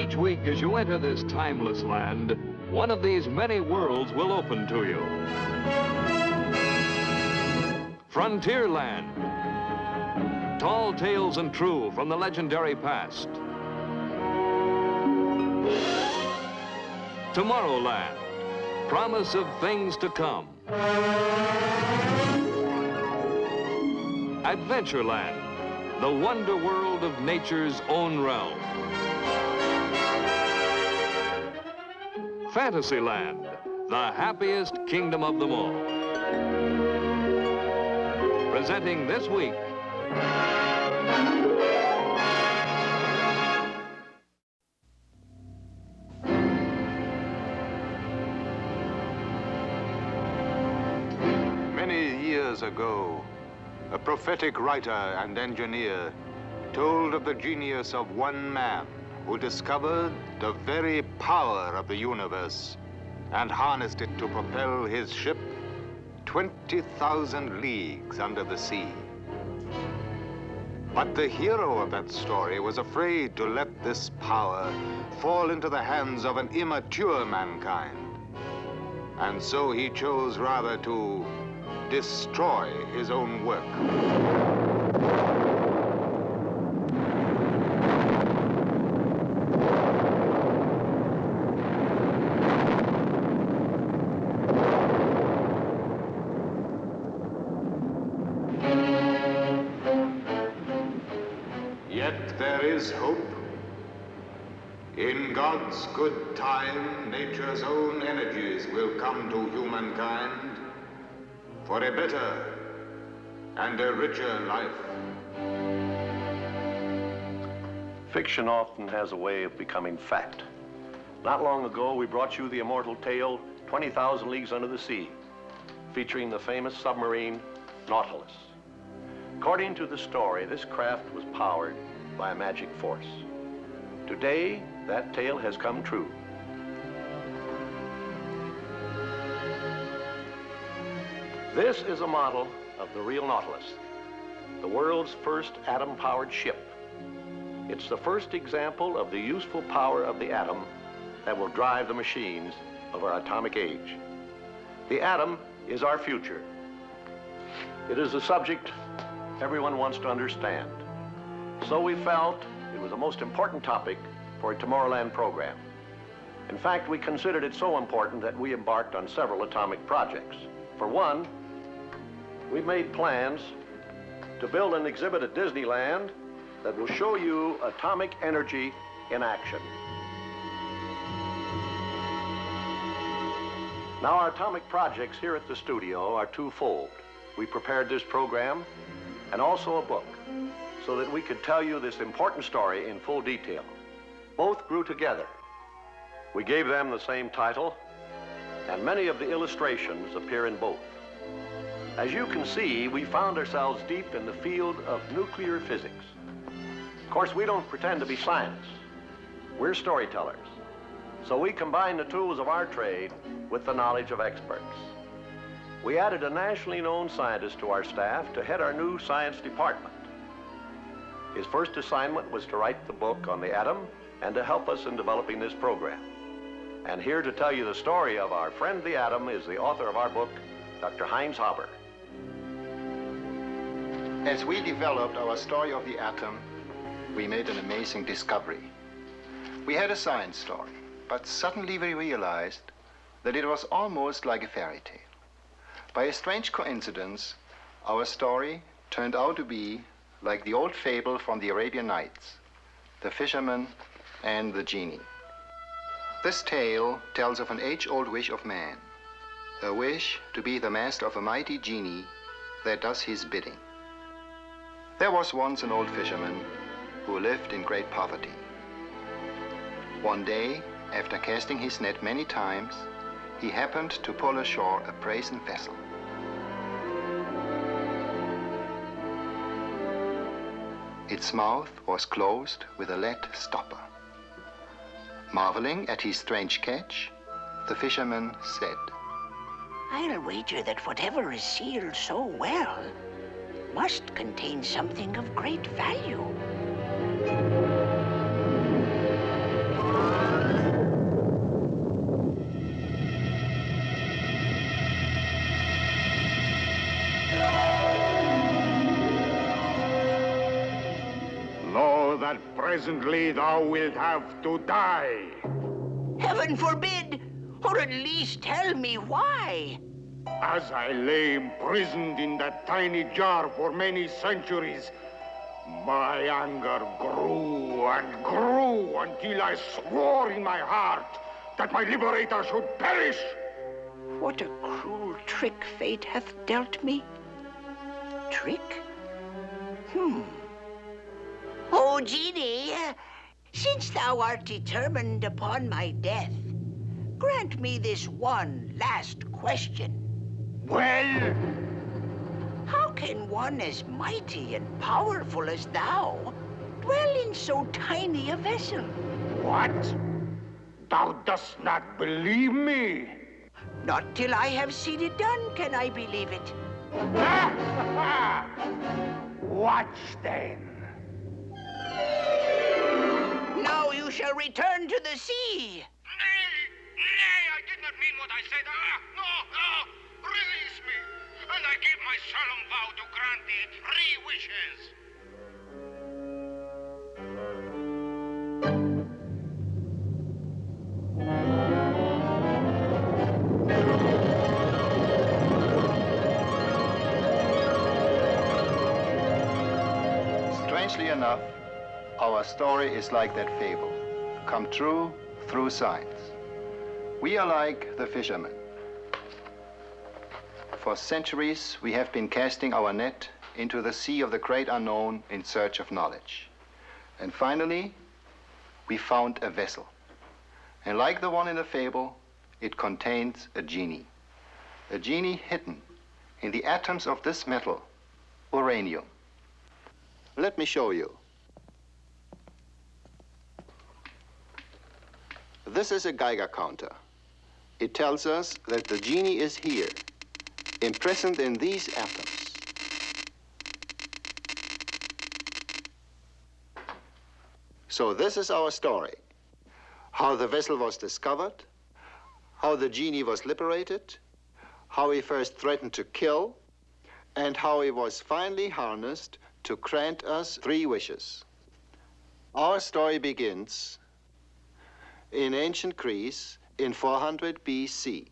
Each week as you enter this timeless land, one of these many worlds will open to you. Frontierland. Tall tales and true from the legendary past. Tomorrowland. Promise of things to come. Adventureland. The wonder world of nature's own realm. Fantasyland, the happiest kingdom of them all. Presenting this week, many years ago, a prophetic writer and engineer told of the genius of one man who discovered the very power of the universe and harnessed it to propel his ship 20,000 leagues under the sea. But the hero of that story was afraid to let this power fall into the hands of an immature mankind. And so he chose rather to destroy his own work. Yet there is hope. In God's good time, nature's own energies will come to humankind for a better and a richer life. Fiction often has a way of becoming fact. Not long ago, we brought you the immortal tale, 20,000 Leagues Under the Sea, featuring the famous submarine Nautilus. According to the story, this craft was powered by a magic force. Today, that tale has come true. This is a model of the real Nautilus, the world's first atom-powered ship. It's the first example of the useful power of the atom that will drive the machines of our atomic age. The atom is our future. It is a subject everyone wants to understand. So we felt it was the most important topic for a Tomorrowland program. In fact, we considered it so important that we embarked on several atomic projects. For one, we made plans to build an exhibit at Disneyland that will show you atomic energy in action. Now, our atomic projects here at the studio are twofold. We prepared this program and also a book so that we could tell you this important story in full detail. Both grew together. We gave them the same title, and many of the illustrations appear in both. As you can see, we found ourselves deep in the field of nuclear physics. Of course, we don't pretend to be scientists. We're storytellers. So we combine the tools of our trade with the knowledge of experts. We added a nationally known scientist to our staff to head our new science department. His first assignment was to write the book on the atom and to help us in developing this program. And here to tell you the story of our friend the atom is the author of our book, Dr. Heinz Haber. As we developed our story of the atom, we made an amazing discovery. We had a science story, but suddenly we realized that it was almost like a fairy tale. By a strange coincidence, our story turned out to be like the old fable from the Arabian Nights, the fisherman and the genie. This tale tells of an age-old wish of man, a wish to be the master of a mighty genie that does his bidding. There was once an old fisherman who lived in great poverty. One day, after casting his net many times, he happened to pull ashore a brazen vessel. Its mouth was closed with a lead stopper. Marveling at his strange catch, the fisherman said, "I'll wager that whatever is sealed so well must contain something of great value." presently thou wilt have to die. Heaven forbid! Or at least tell me why. As I lay imprisoned in that tiny jar for many centuries, my anger grew and grew until I swore in my heart that my liberator should perish. What a cruel trick fate hath dealt me. Trick? Oh, genie, since thou art determined upon my death, grant me this one last question. Well? How can one as mighty and powerful as thou dwell in so tiny a vessel? What? Thou dost not believe me? Not till I have seen it done can I believe it. Watch then. Now you shall return to the sea. Nay, I did not mean what I said. No, release me, and I give my solemn vow to grant thee 3 wishes. Strangely enough, our story is like that fable, come true through science. We are like the fishermen. For centuries, we have been casting our net into the sea of the great unknown in search of knowledge. And finally, we found a vessel. And like the one in the fable, it contains a genie. A genie hidden in the atoms of this metal, uranium. Let me show you. This is a Geiger counter. It tells us that the genie is here, imprisoned in these atoms. So this is our story. How the vessel was discovered, how the genie was liberated, how he first threatened to kill, and how he was finally harnessed to grant us 3 wishes. Our story begins in ancient Greece in 400 BC.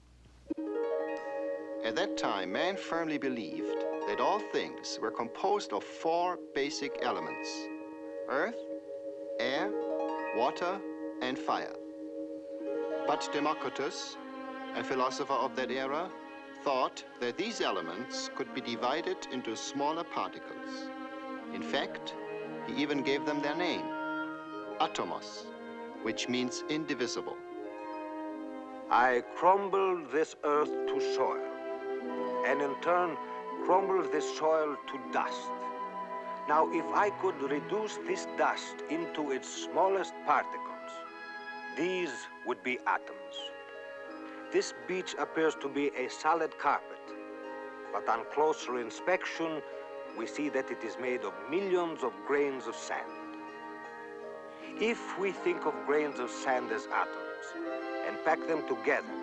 At that time, man firmly believed that all things were composed of 4 basic elements: earth, air, water, and fire. But Democritus, a philosopher of that era, thought that these elements could be divided into smaller particles. In fact, he even gave them their name, atomos, which means indivisible. I crumbled this earth to soil, and in turn crumbled this soil to dust. Now, if I could reduce this dust into its smallest particles, these would be atoms. This beach appears to be a solid carpet, but on closer inspection, we see that it is made of millions of grains of sand. If we think of grains of sand as atoms and pack them together,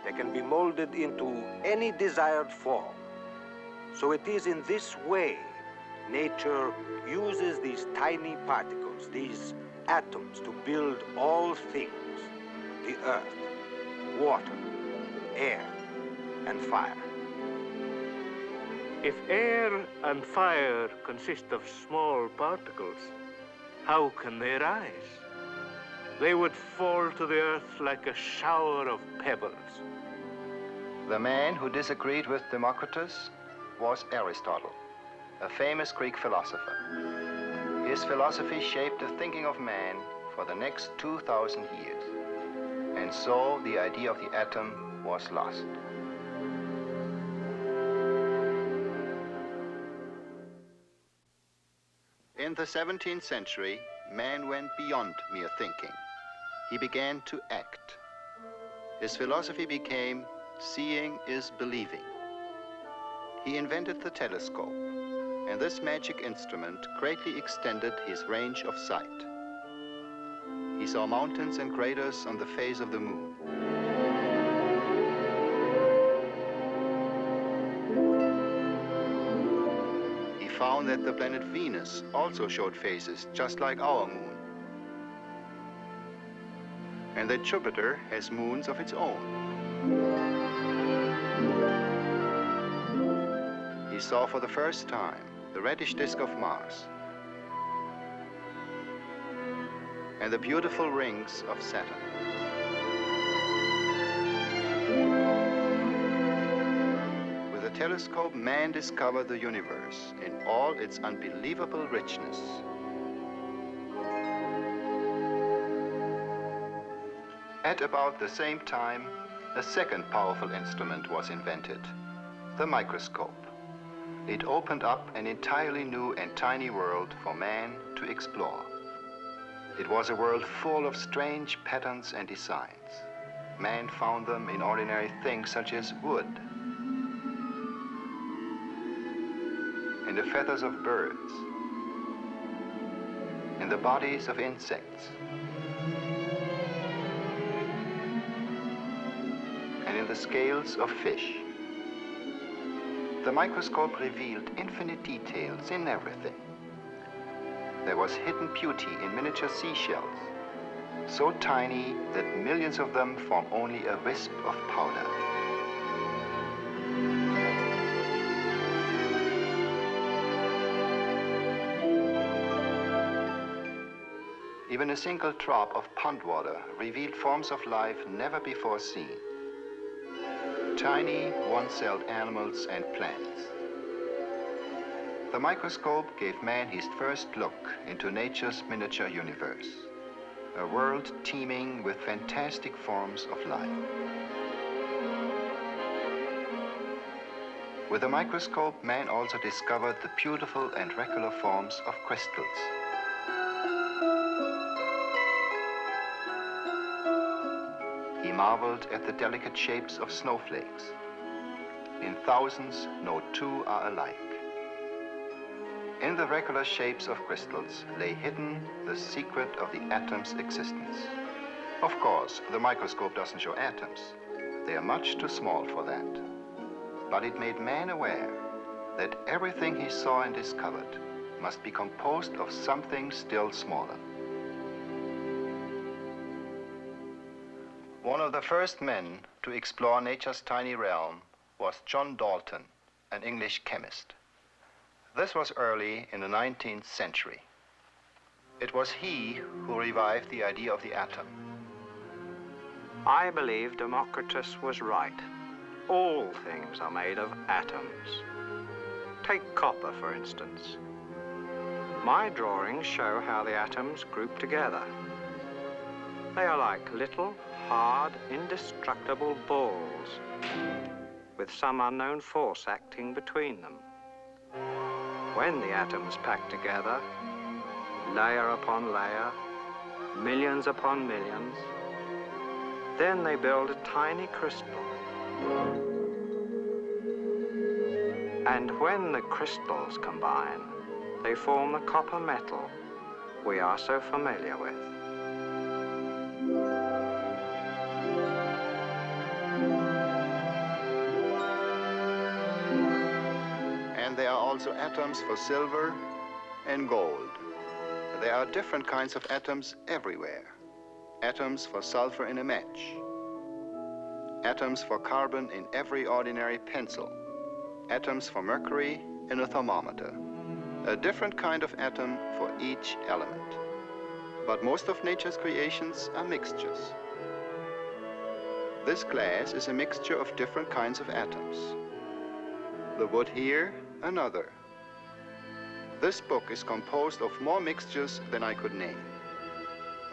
they can be molded into any desired form. So it is in this way nature uses these tiny particles, these atoms, to build all things: the earth, water, air, and fire. If air and fire consist of small particles, how can they rise? They would fall to the earth like a shower of pebbles. The man who disagreed with Democritus was Aristotle, a famous Greek philosopher. His philosophy shaped the thinking of man for the next 2,000 years. And so the idea of the atom was lost. In the 17th century, man went beyond mere thinking. He began to act. His philosophy became, seeing is believing. He invented the telescope, and this magic instrument greatly extended his range of sight. He saw mountains and craters on the face of the moon. He found that the planet Venus also showed phases just like our moon, and that Jupiter has moons of its own. He saw for the first time the reddish disk of Mars and the beautiful rings of Saturn. With a telescope, man discovered the universe in all its unbelievable richness. At about the same time, a second powerful instrument was invented, the microscope. It opened up an entirely new and tiny world for man to explore. It was a world full of strange patterns and designs. Man found them in ordinary things such as wood, in the feathers of birds, in the bodies of insects, and in the scales of fish. The microscope revealed infinite details in everything. There was hidden beauty in miniature seashells, so tiny that millions of them form only a wisp of powder. Even a single drop of pond water revealed forms of life never before seen. Tiny, one-celled animals and plants. The microscope gave man his first look into nature's miniature universe, a world teeming with fantastic forms of life. With the microscope, man also discovered the beautiful and regular forms of crystals. He marveled at the delicate shapes of snowflakes. In thousands, no two are alike. In the regular shapes of crystals lay hidden the secret of the atom's existence. Of course, the microscope doesn't show atoms. They are much too small for that. But it made man aware that everything he saw and discovered must be composed of something still smaller. One of the first men to explore nature's tiny realm was John Dalton, an English chemist. This was early in the 19th century. It was he who revived the idea of the atom. I believe Democritus was right. All things are made of atoms. Take copper, for instance. My drawings show how the atoms group together. They are like little, hard, indestructible balls with some unknown force acting between them. When the atoms pack together, layer upon layer, millions upon millions, then they build a tiny crystal. And when the crystals combine, they form the copper metal we are so familiar with. And there are also atoms for silver and gold. There are different kinds of atoms everywhere. Atoms for sulfur in a match. Atoms for carbon in every ordinary pencil. Atoms for mercury in a thermometer. A different kind of atom for each element. But most of nature's creations are mixtures. This glass is a mixture of different kinds of atoms. The wood here, another. This book is composed of more mixtures than I could name.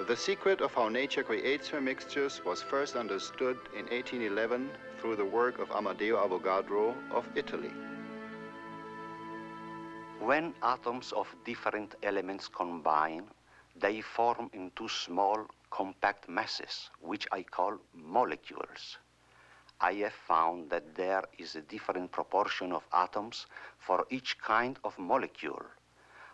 The secret of how nature creates her mixtures was first understood in 1811 through the work of Amedeo Avogadro of Italy. When atoms of different elements combine, they form into small, compact masses, which I call molecules. I have found that there is a different proportion of atoms for each kind of molecule.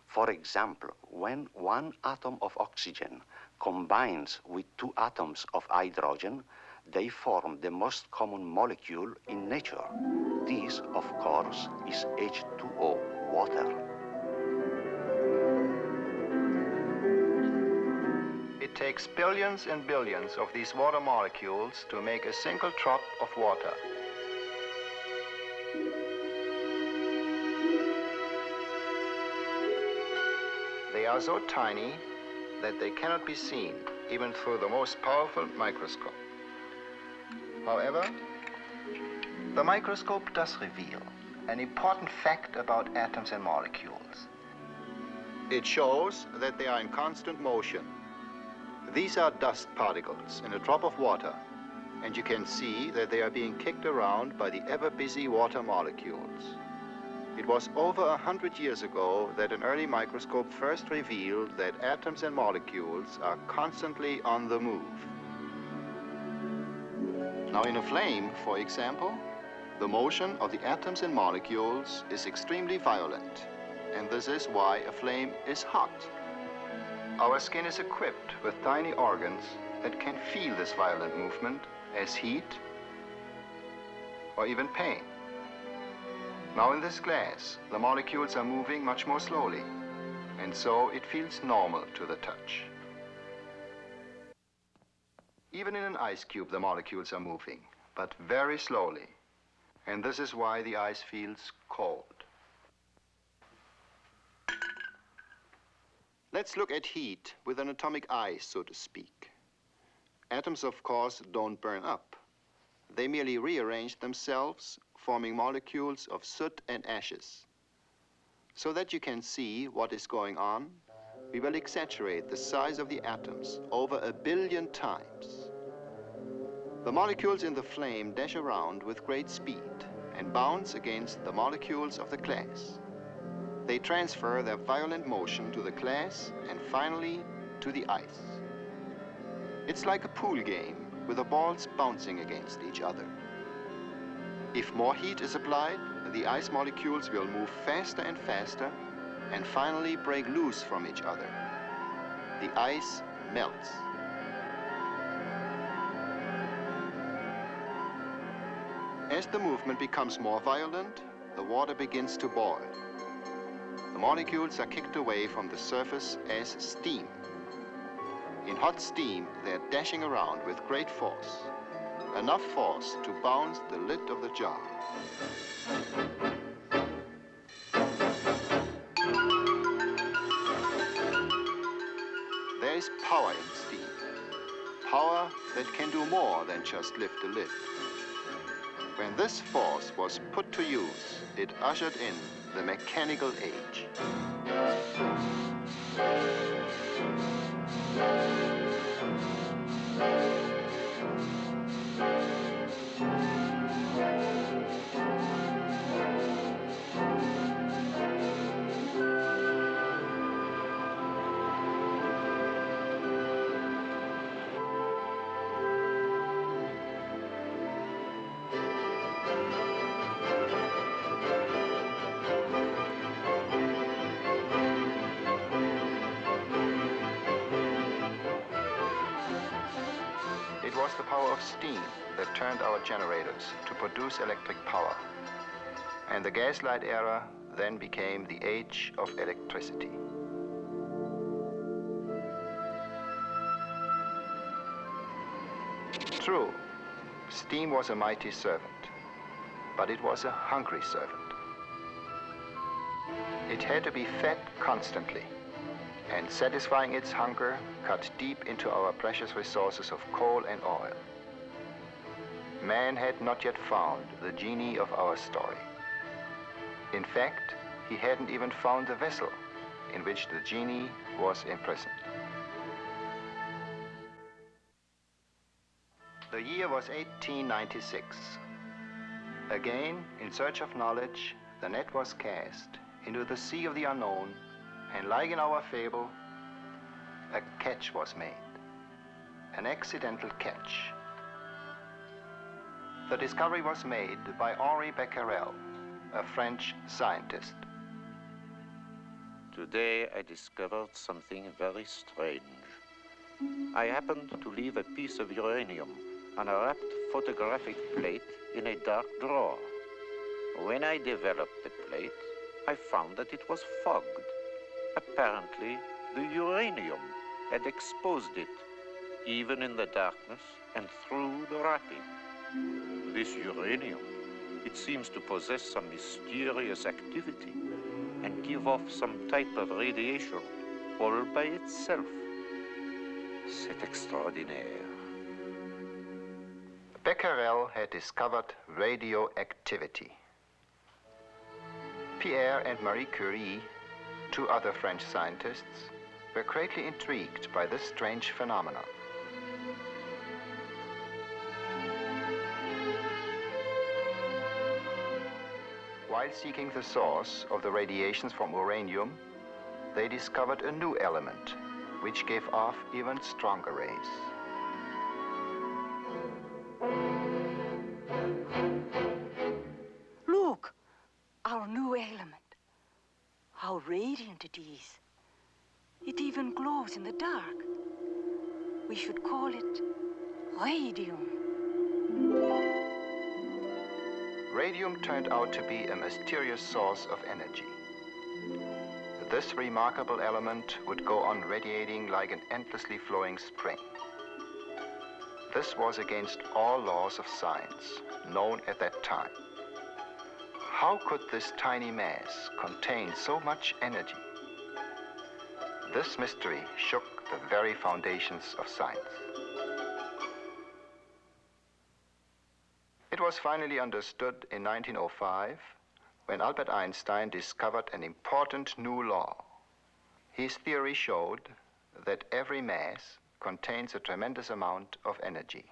For example, when one atom of oxygen combines with two atoms of hydrogen, they form the most common molecule in nature. This, of course, is H2O, water. It takes billions and billions of these water molecules to make a single drop of water. They are so tiny that they cannot be seen, even through the most powerful microscope. However, the microscope does reveal an important fact about atoms and molecules. It shows that they are in constant motion. These are dust particles in a drop of water, and you can see that they are being kicked around by the ever-busy water molecules. It was over 100 years ago that an early microscope first revealed that atoms and molecules are constantly on the move. Now in a flame, for example, the motion of the atoms and molecules is extremely violent, and this is why a flame is hot. Our skin is equipped with tiny organs that can feel this violent movement as heat or even pain. Now in this glass, the molecules are moving much more slowly, and so it feels normal to the touch. Even in an ice cube, the molecules are moving, but very slowly, and this is why the ice feels cold. Let's look at heat with an atomic eye, so to speak. Atoms, of course, don't burn up. They merely rearrange themselves, forming molecules of soot and ashes. So that you can see what is going on, we will exaggerate the size of the atoms over 1 billion times. The molecules in the flame dash around with great speed and bounce against the molecules of the glass. They transfer their violent motion to the glass and finally to the ice. It's like a pool game with the balls bouncing against each other. If more heat is applied, the ice molecules will move faster and faster and finally break loose from each other. The ice melts. As the movement becomes more violent, the water begins to boil. The molecules are kicked away from the surface as steam. In hot steam, they're dashing around with great force. Enough force to bounce the lid of the jar. There is power in steam. Power that can do more than just lift the lid. When this force was put to use, it ushered in the mechanical age. It was the power of steam that turned our generators to produce electric power. And the gaslight era then became the age of electricity. True, steam was a mighty servant, but it was a hungry servant. It had to be fed constantly, and satisfying its hunger cut deep into our precious resources of coal and oil. Man had not yet found the genie of our story. In fact, he hadn't even found the vessel in which the genie was imprisoned. The year was 1896. Again, in search of knowledge, the net was cast into the sea of the unknown, and like in our fable, a catch was made. An accidental catch. The discovery was made by Henri Becquerel, a French scientist. Today I discovered something very strange. I happened to leave a piece of uranium on a wrapped photographic plate in a dark drawer. When I developed the plate, I found that it was fogged. Apparently, the uranium had exposed it even in the darkness and through the wrapping. This uranium, it seems to possess some mysterious activity and give off some type of radiation all by itself. C'est extraordinaire. Becquerel had discovered radioactivity. Pierre and Marie Curie, two other French scientists, were greatly intrigued by this strange phenomenon. While seeking the source of the radiations from uranium, they discovered a new element which gave off even stronger rays. Look, our new element. How radiant it is. It even glows in the dark. We should call it radium. Radium turned out to be a mysterious source of energy. This remarkable element would go on radiating like an endlessly flowing spring. This was against all laws of science known at that time. How could this tiny mass contain so much energy? This mystery shook the very foundations of science. It was finally understood in 1905 when Albert Einstein discovered an important new law. His theory showed that every mass contains a tremendous amount of energy.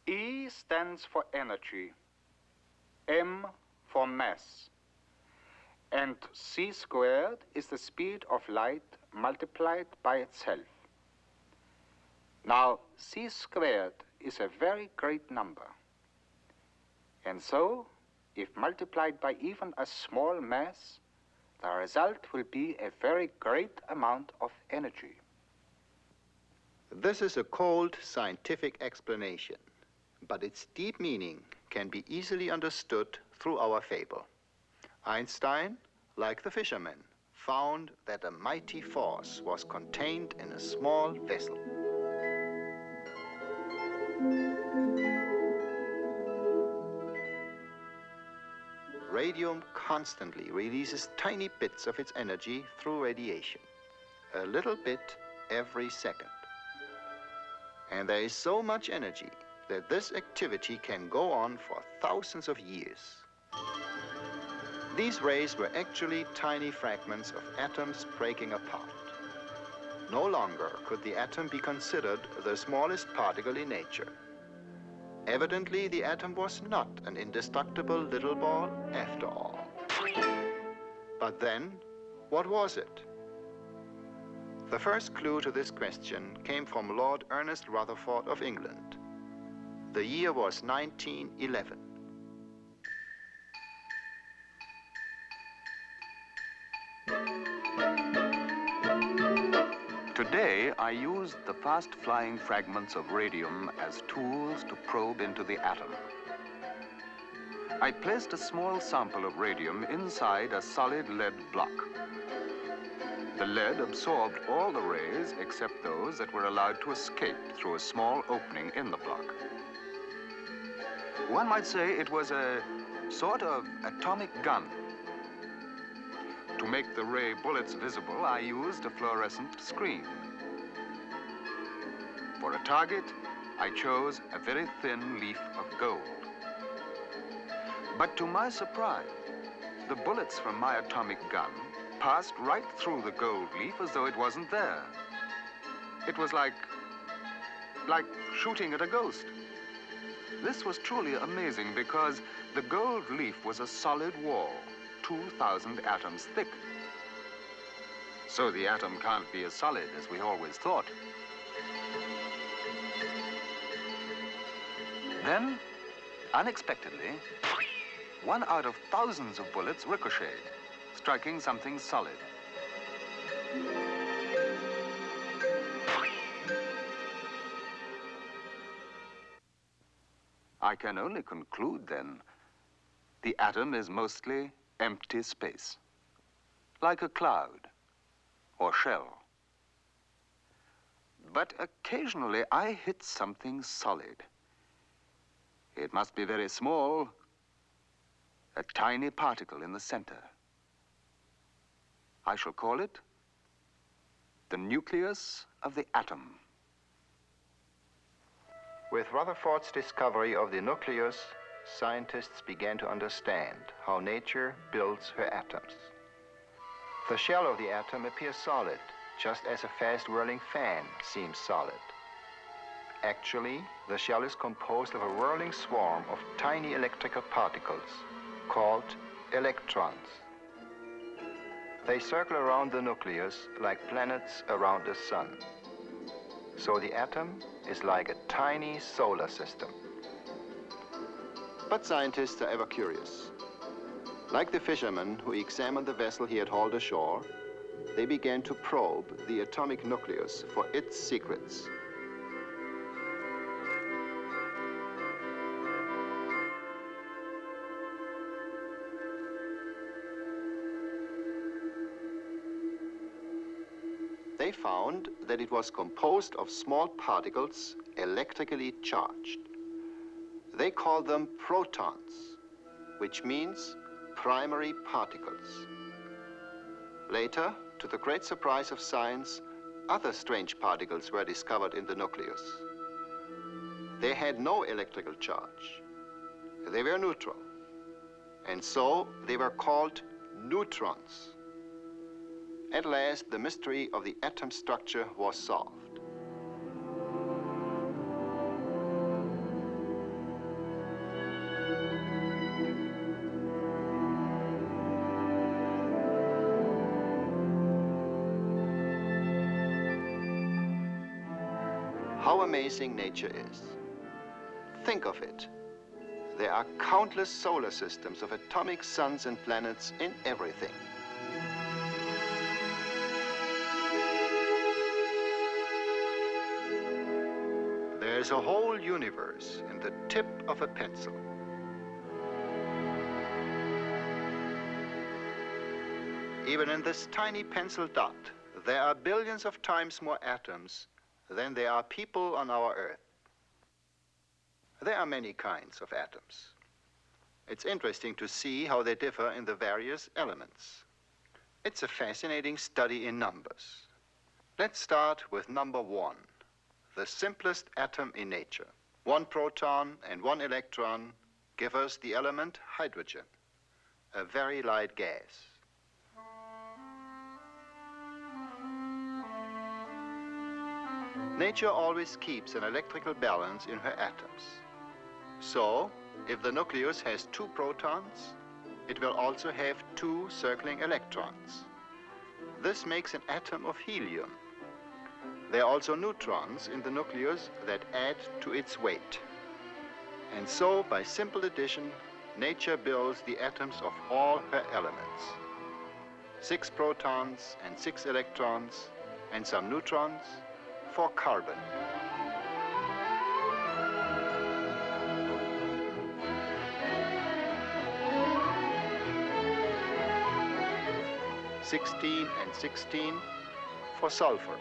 E stands for energy, M for mass, and c squared is the speed of light multiplied by itself. Now, c squared is a very great number. And so, if multiplied by even a small mass, the result will be a very great amount of energy. This is a cold scientific explanation, but its deep meaning can be easily understood through our fable. Einstein, like the fisherman, found that a mighty force was contained in a small vessel. Radium constantly releases tiny bits of its energy through radiation, a little bit every second. And there is so much energy that this activity can go on for thousands of years. These rays were actually tiny fragments of atoms breaking apart. No longer could the atom be considered the smallest particle in nature. Evidently, the atom was not an indestructible little ball after all. But then, what was it? The first clue to this question came from Lord Ernest Rutherford of England. The year was 1911. Today, I used the fast-flying fragments of radium as tools to probe into the atom. I placed a small sample of radium inside a solid lead block. The lead absorbed all the rays except those that were allowed to escape through a small opening in the block. One might say it was a sort of atomic gun. To make the ray bullets visible, I used a fluorescent screen. For a target, I chose a very thin leaf of gold. But to my surprise, the bullets from my atomic gun passed right through the gold leaf as though it wasn't there. It was like shooting at a ghost. This was truly amazing because the gold leaf was a solid wall, 2,000 atoms thick. So the atom can't be as solid as we always thought. Then, unexpectedly, one out of thousands of bullets ricocheted, striking something solid. I can only conclude, then, the atom is mostly empty space, like a cloud or shell. But occasionally I hit something solid. It must be very small, a tiny particle in the center. I shall call it the nucleus of the atom. With Rutherford's discovery of the nucleus, scientists began to understand how nature builds her atoms. The shell of the atom appears solid, just as a fast-whirling fan seems solid. Actually, the shell is composed of a whirling swarm of tiny electrical particles called electrons. They circle around the nucleus like planets around the sun. So the atom is like a tiny solar system. But scientists are ever curious. Like the fisherman who examined the vessel he had hauled ashore, they began to probe the atomic nucleus for its secrets. They found that it was composed of small particles electrically charged. They call them protons, which means primary particles. Later, to the great surprise of science, other strange particles were discovered in the nucleus. They had no electrical charge. They were neutral. And so they were called neutrons. At last, the mystery of the atom structure was solved. How amazing nature is. Think of it. There are countless solar systems of atomic suns and planets in everything. There's a whole universe in the tip of a pencil. Even in this tiny pencil dot, there are billions of times more atoms than there are people on our Earth. There are many kinds of atoms. It's interesting to see how they differ in the various elements. It's a fascinating study in numbers. Let's start with number 1. The simplest atom in nature. 1 proton and 1 electron give us the element hydrogen, a very light gas. Nature always keeps an electrical balance in her atoms. So, if the nucleus has 2 protons, it will also have 2 circling electrons. This makes an atom of helium. There are also neutrons in the nucleus that add to its weight. And so, by simple addition, nature builds the atoms of all her elements. 6 protons and 6 electrons and some neutrons for carbon. (16 and 16) for sulfur.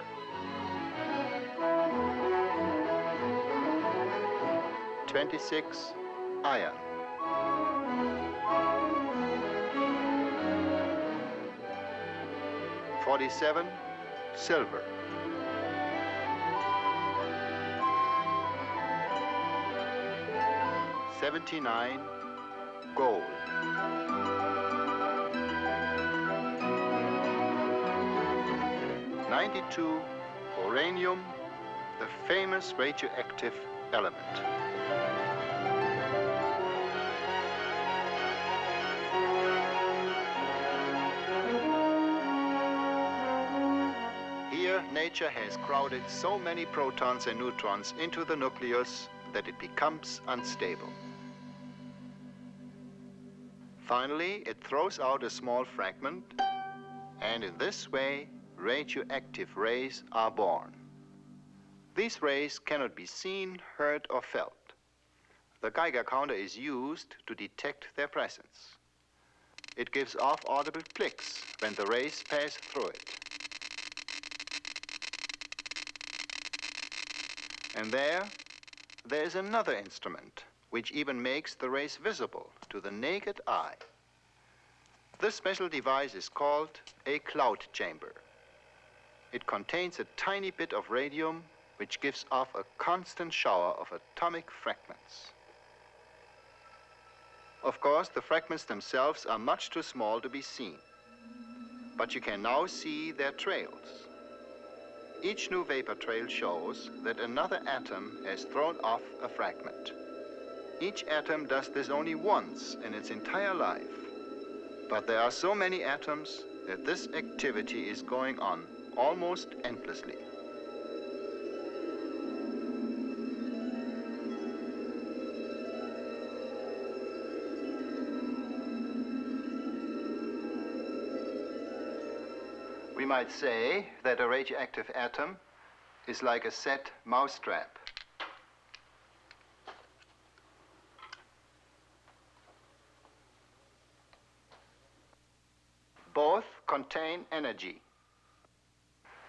26 iron. 47 silver. 79 gold. 92 uranium, the famous radioactive element. Here, nature has crowded so many protons and neutrons into the nucleus that it becomes unstable. Finally, it throws out a small fragment, and in this way, radioactive rays are born. These rays cannot be seen, heard, or felt. The Geiger counter is used to detect their presence. It gives off audible clicks when the rays pass through it. And there is another instrument which even makes the rays visible to the naked eye. This special device is called a cloud chamber. It contains a tiny bit of radium which gives off a constant shower of atomic fragments. Of course, the fragments themselves are much too small to be seen, but you can now see their trails. Each new vapor trail shows that another atom has thrown off a fragment. Each atom does this only once in its entire life, but there are so many atoms that this activity is going on almost endlessly. We might say that a radioactive atom is like a set mousetrap. Both contain energy.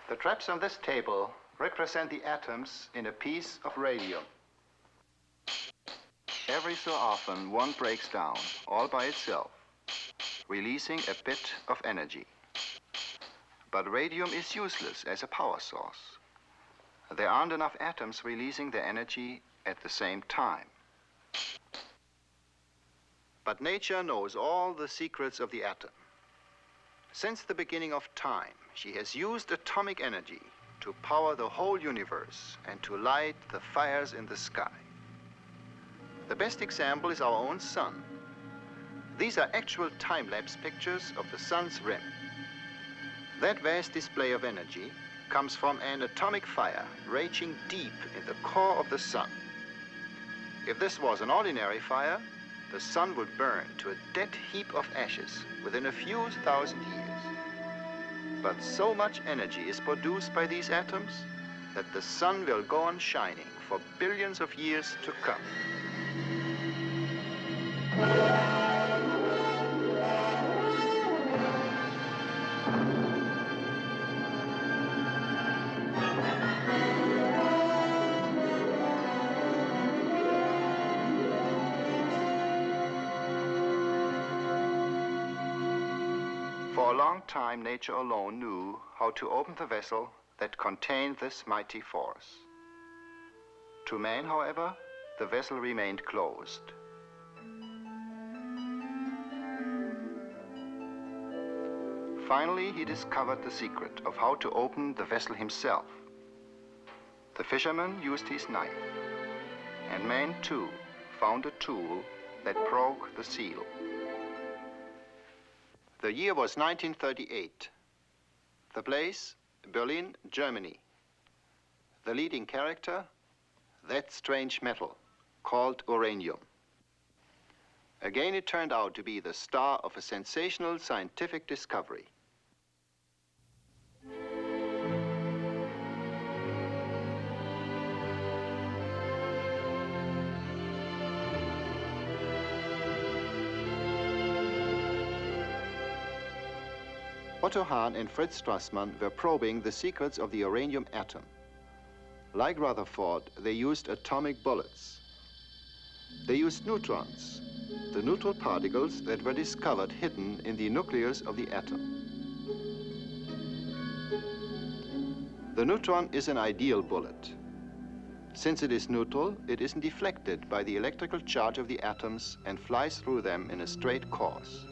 The traps on this table represent the atoms in a piece of radium. Every so often, one breaks down all by itself, releasing a bit of energy. But radium is useless as a power source. There aren't enough atoms releasing their energy at the same time. But nature knows all the secrets of the atom. Since the beginning of time, she has used atomic energy to power the whole universe and to light the fires in the sky. The best example is our own sun. These are actual time-lapse pictures of the sun's rim. That vast display of energy comes from an atomic fire raging deep in the core of the sun. If this was an ordinary fire, the sun would burn to a dead heap of ashes within a few thousand years. But so much energy is produced by these atoms that the sun will go on shining for billions of years to come. For a long time, nature alone knew how to open the vessel that contained this mighty force. To man, however, the vessel remained closed. Finally, he discovered the secret of how to open the vessel himself. The fisherman used his knife, and man, too, found a tool that broke the seal. The year was 1938. The place, Berlin, Germany. The leading character, that strange metal, called uranium. Again, it turned out to be the star of a sensational scientific discovery. Otto Hahn and Fritz Strassmann were probing the secrets of the uranium atom. Like Rutherford, they used atomic bullets. They used neutrons, the neutral particles that were discovered hidden in the nucleus of the atom. The neutron is an ideal bullet. Since it is neutral, it isn't deflected by the electrical charge of the atoms and flies through them in a straight course.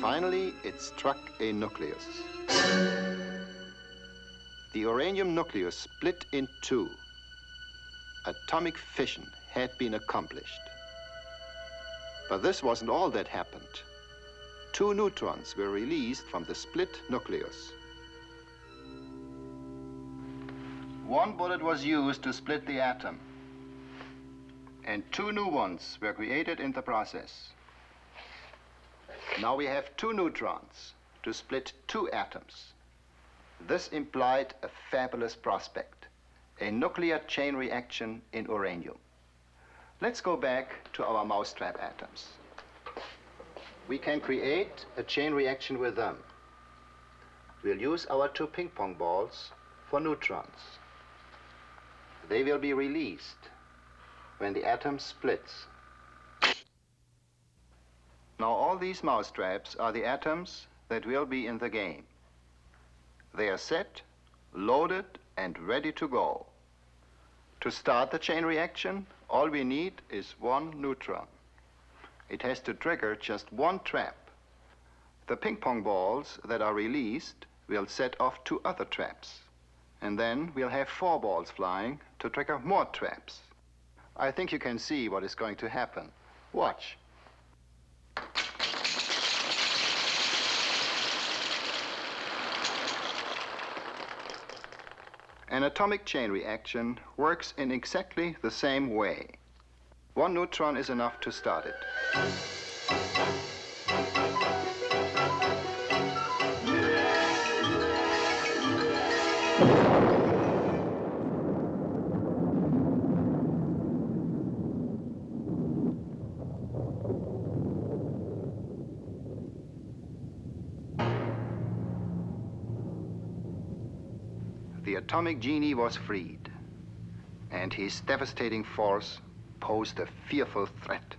Finally, it struck a nucleus. The uranium nucleus split in two. Atomic fission had been accomplished. But this wasn't all that happened. Two neutrons were released from the split nucleus. One bullet was used to split the atom, and two new ones were created in the process. Now we have two neutrons to split two atoms. This implied a fabulous prospect, a nuclear chain reaction in uranium. Let's go back to our mousetrap atoms. We can create a chain reaction with them. we'll use our 2 ping-pong balls for neutrons. They will be released when the atom splits. Now all these mousetraps are the atoms that will be in the game. They are set, loaded, and ready to go. To start the chain reaction, all we need is 1 neutron. It has to trigger just 1 trap. The ping-pong balls that are released will set off 2 other traps. And then we'll have 4 balls flying to trigger more traps. I think you can see what is going to happen. Watch. An atomic chain reaction works in exactly the same way. 1 neutron is enough to start it. The atomic genie was freed, and his devastating force posed a fearful threat.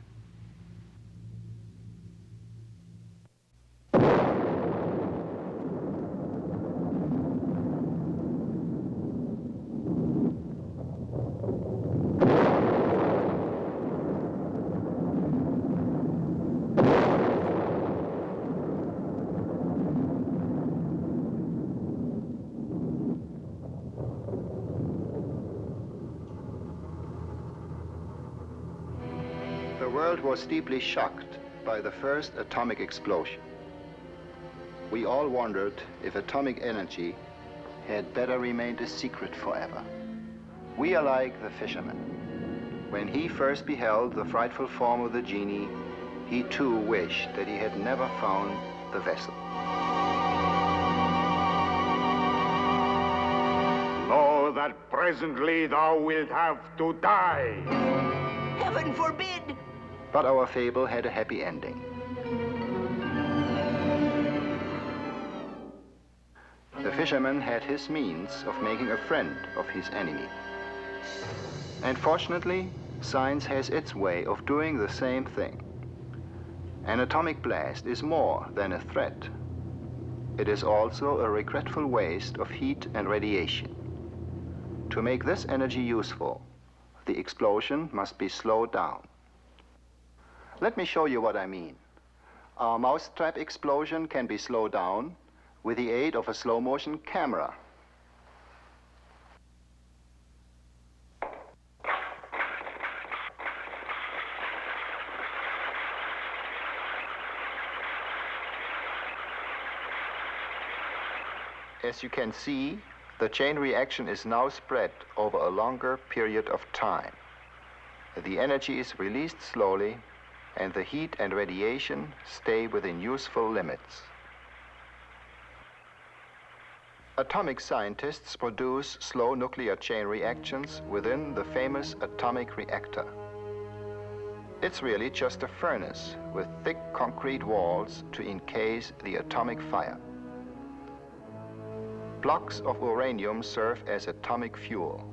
The world was deeply shocked by the first atomic explosion. We all wondered if atomic energy had better remained a secret forever. We are like the fisherman. When he first beheld the frightful form of the genie, he too wished that he had never found the vessel. Know that presently thou wilt have to die. Heaven forbid! But our fable had a happy ending. The fisherman had his means of making a friend of his enemy. And fortunately, science has its way of doing the same thing. An atomic blast is more than a threat. It is also a regretful waste of heat and radiation. To make this energy useful, the explosion must be slowed down. Let me show you what I mean. Our mousetrap explosion can be slowed down with the aid of a slow-motion camera. As you can see, the chain reaction is now spread over a longer period of time. The energy is released slowly, and the heat and radiation stay within useful limits. Atomic scientists produce slow nuclear chain reactions within the famous atomic reactor. It's really just a furnace with thick concrete walls to encase the atomic fire. Blocks of uranium serve as atomic fuel.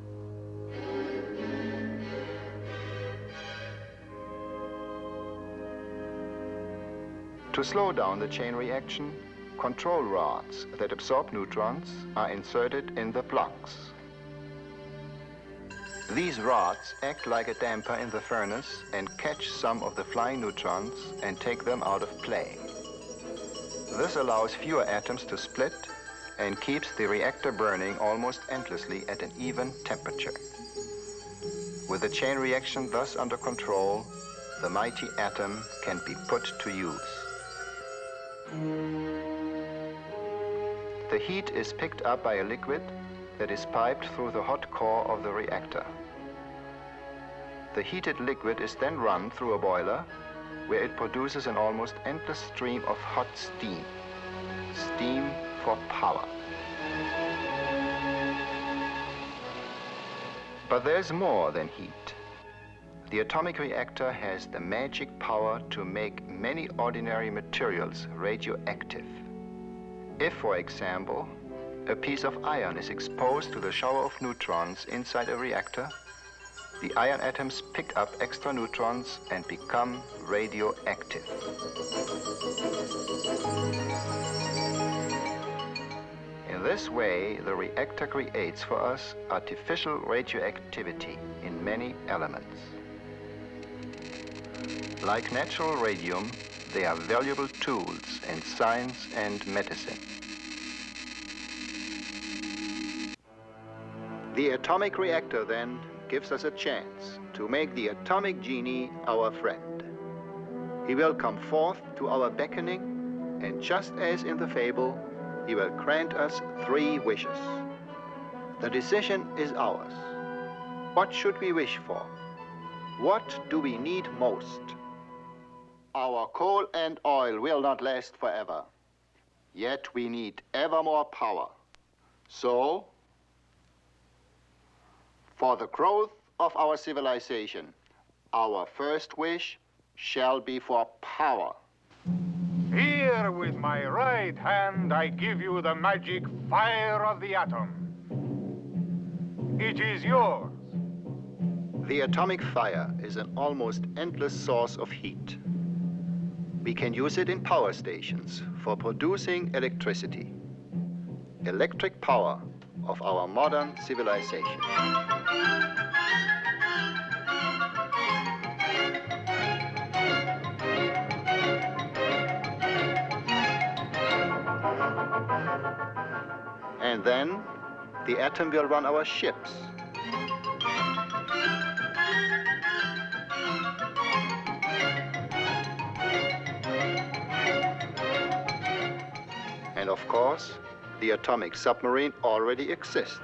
To slow down the chain reaction, control rods that absorb neutrons are inserted in the blocks. These rods act like a damper in the furnace and catch some of the flying neutrons and take them out of play. This allows fewer atoms to split and keeps the reactor burning almost endlessly at an even temperature. With the chain reaction thus under control, the mighty atom can be put to use. The heat is picked up by a liquid that is piped through the hot core of the reactor. The heated liquid is then run through a boiler where it produces an almost endless stream of hot steam. Steam for power. But there's more than heat. The atomic reactor has the magic power to make many ordinary materials radioactive. If, for example, a piece of iron is exposed to the shower of neutrons inside a reactor, the iron atoms pick up extra neutrons and become radioactive. In this way, the reactor creates for us artificial radioactivity in many elements. Like natural radium, they are valuable tools in science and medicine. The atomic reactor, then, gives us a chance to make the atomic genie our friend. He will come forth to our beckoning, and just as in the fable, he will grant us 3 wishes. The decision is ours. What should we wish for? What do we need most? Our coal and oil will not last forever. Yet we need ever more power. So, for the growth of our civilization, our first wish shall be for power. Here with my right hand, I give you the magic fire of the atom. It is yours. The atomic fire is an almost endless source of heat. We can use it in power stations for producing electricity. Electric power of our modern civilization. And then, the atom will run our ships. And of course, the atomic submarine already exists.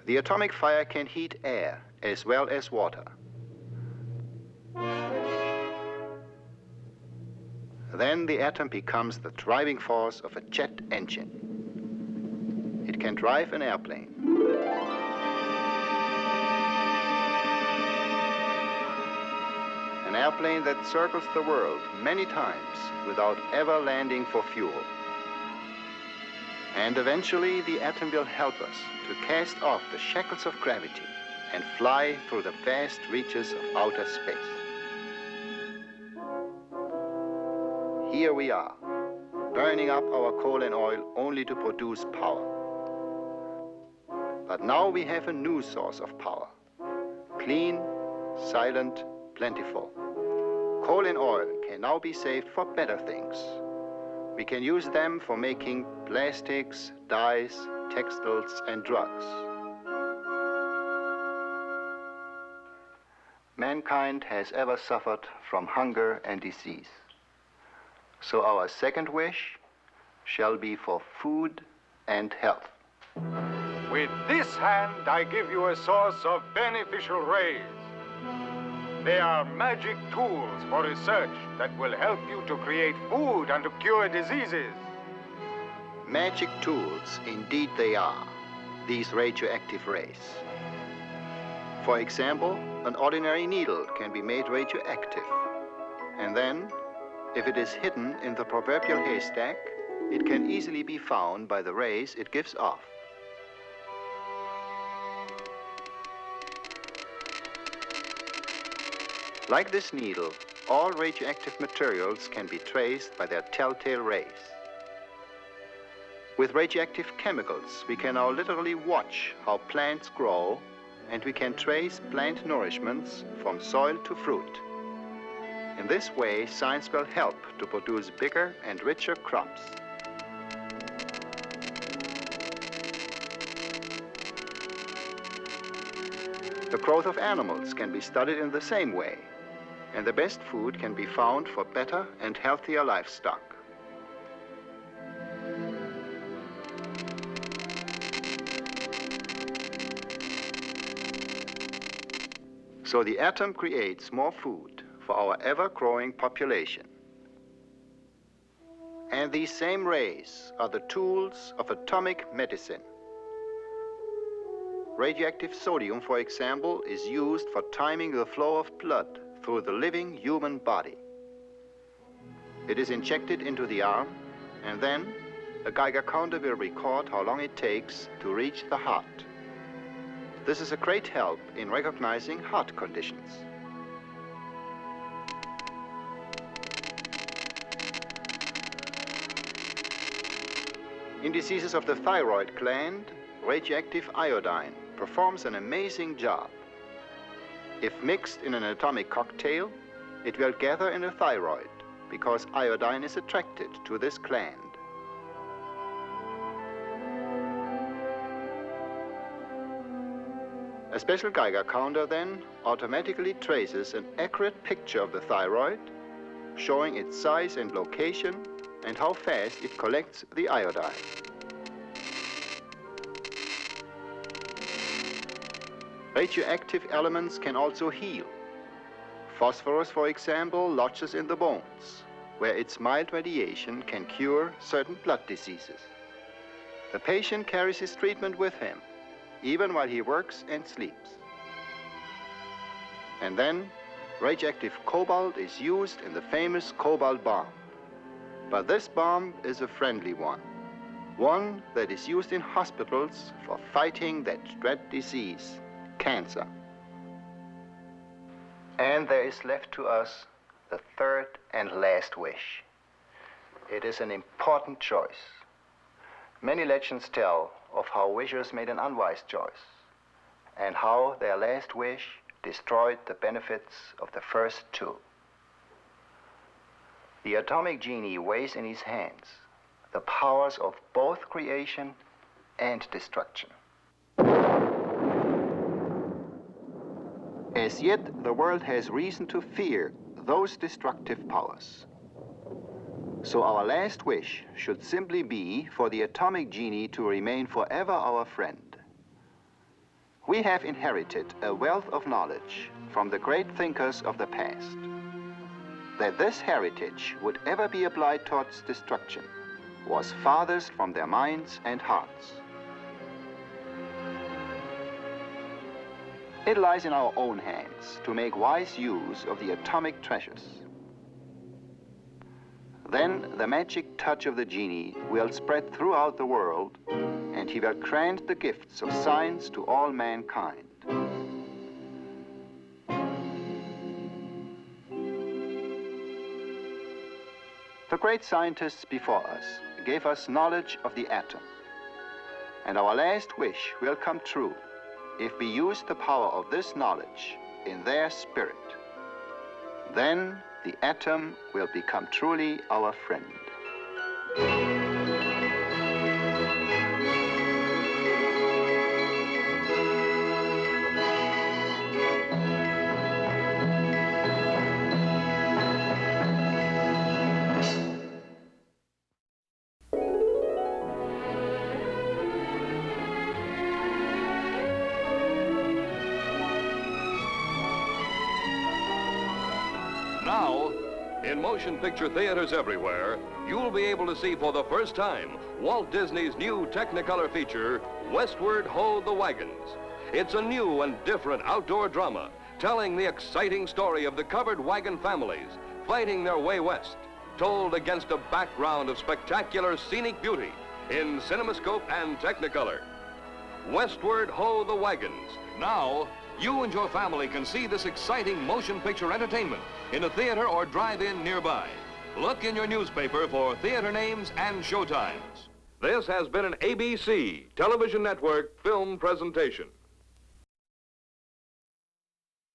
The atomic fire can heat air as well as water. Then the atom becomes the driving force of a jet engine. It can drive an airplane. An airplane that circles the world many times without ever landing for fuel. And eventually the atom will help us to cast off the shackles of gravity and fly through the vast reaches of outer space. Here we are, burning up our coal and oil only to produce power. But now we have a new source of power. Clean, silent, plentiful. Coal and oil can now be saved for better things. We can use them for making plastics, dyes, textiles, and drugs. Mankind has ever suffered from hunger and disease. So our second wish shall be for food and health. With this hand, I give you a source of beneficial rays. They are magic tools for research that will help you to create food and to cure diseases. Magic tools, indeed they are, these radioactive rays. For example, an ordinary needle can be made radioactive. And then, if it is hidden in the proverbial haystack, it can easily be found by the rays it gives off. Like this needle, all radioactive materials can be traced by their telltale rays. With radioactive chemicals, we can now literally watch how plants grow, and we can trace plant nourishments from soil to fruit. In this way, science will help to produce bigger and richer crops. The growth of animals can be studied in the same way, and the best food can be found for better and healthier livestock. So the atom creates more food for our ever-growing population. And these same rays are the tools of atomic medicine. Radioactive sodium, for example, is used for timing the flow of blood through the living human body. It is injected into the arm, and then a Geiger counter will record how long it takes to reach the heart. This is a great help in recognizing heart conditions. In diseases of the thyroid gland, radioactive iodine performs an amazing job. If mixed in an atomic cocktail, it will gather in the thyroid because iodine is attracted to this gland. A special Geiger counter then automatically traces an accurate picture of the thyroid, showing its size and location and how fast it collects the iodine. Radioactive elements can also heal. Phosphorus, for example, lodges in the bones, where its mild radiation can cure certain blood diseases. The patient carries his treatment with him, even while he works and sleeps. And then, radioactive cobalt is used in the famous cobalt bomb. But this bomb is a friendly one that is used in hospitals for fighting that dread disease, cancer. And there is left to us the third and last wish. It is an important choice. Many legends tell of how wishers made an unwise choice, and how their last wish destroyed the benefits of the first two. The atomic genie weighs in his hands the powers of both creation and destruction. As yet, the world has reason to fear those destructive powers. So our last wish should simply be for the atomic genie to remain forever our friend. We have inherited a wealth of knowledge from the great thinkers of the past. That this heritage would ever be applied towards destruction was farthest from their minds and hearts. It lies in our own hands to make wise use of the atomic treasures. Then the magic touch of the genie will spread throughout the world, and he will grant the gifts of science to all mankind. The great scientists before us gave us knowledge of the atom, and our last wish will come true if we use the power of this knowledge in their spirit. Then the atom will become truly our friend. Now, in motion picture theaters everywhere, you'll be able to see for the first time Walt Disney's new Technicolor feature, Westward Ho the Wagons. It's a new and different outdoor drama telling the exciting story of the covered wagon families fighting their way west, told against a background of spectacular scenic beauty in CinemaScope and Technicolor. Westward Ho the Wagons. Now, you and your family can see this exciting motion picture entertainment in a theater or drive-in nearby. Look in your newspaper for theater names and showtimes. This has been an ABC Television Network film presentation.